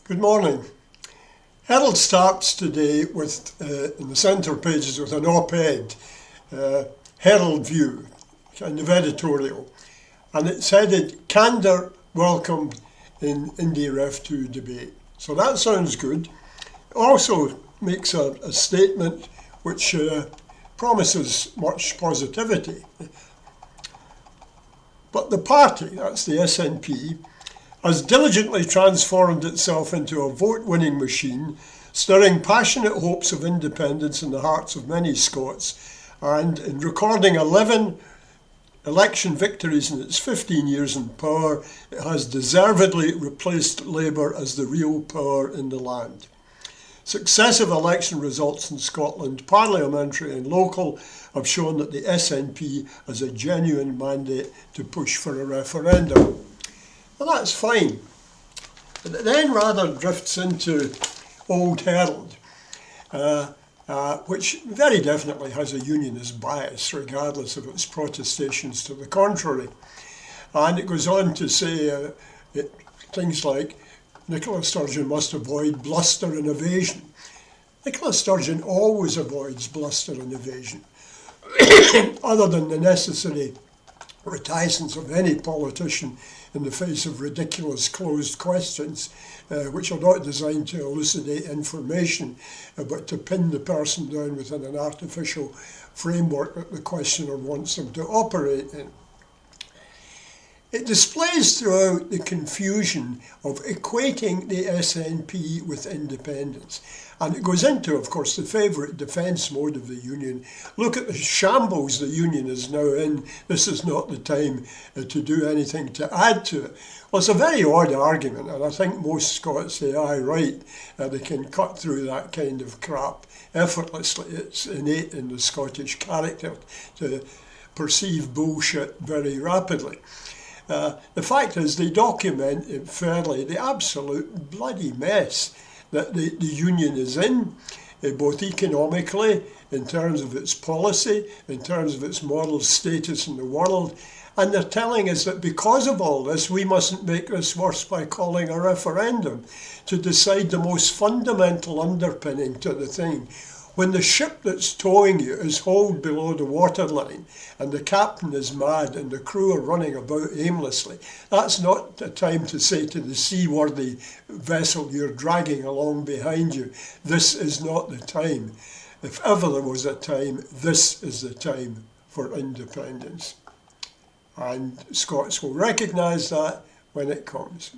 Good morning. Herald starts today with, in the centre pages, with an op-ed, Herald view, kind of editorial. And it's headed, "Candour welcomed in Indyref2 debate." So that sounds good. It also makes a statement which promises much positivity. But the party, that's the SNP, has diligently transformed itself into a vote-winning machine, stirring passionate hopes of independence in the hearts of many Scots, and in recording 11 election victories in its 15 years in power, it has deservedly replaced Labour as the real power in the land. Successive election results in Scotland, parliamentary and local, have shown that the SNP has a genuine mandate to push for a referendum. Well, that's fine. But it then rather drifts into Old Herald, which very definitely has a unionist bias, regardless of its protestations to the contrary. And it goes on to say things like, Nicola Sturgeon must avoid bluster and evasion. Nicola Sturgeon always avoids bluster and evasion, other than the necessary reticence of any politician in the face of ridiculous closed questions, which are not designed to elucidate information, but to pin the person down within an artificial framework that the questioner wants them to operate in. It displays throughout the confusion of equating the SNP with independence. And it goes into, of course, the favourite defence mode of the union. Look at the shambles the union is now in. This is not the time to do anything to add to it. Well, it's a very odd argument, and I think most Scots say, aye, right, they can cut through that kind of crap effortlessly. It's innate in the Scottish character to perceive bullshit very rapidly. The fact is, they document fairly the absolute bloody mess that the union is in, both economically, in terms of its policy, in terms of its moral status in the world. And they're telling us that because of all this, we mustn't make this worse by calling a referendum to decide the most fundamental underpinning to the thing. When the ship that's towing you is hauled below the waterline and the captain is mad and the crew are running about aimlessly, that's not the time to say to the seaworthy vessel you're dragging along behind you, this is not the time. If ever there was a time, this is the time for independence. And Scots will recognise that when it comes.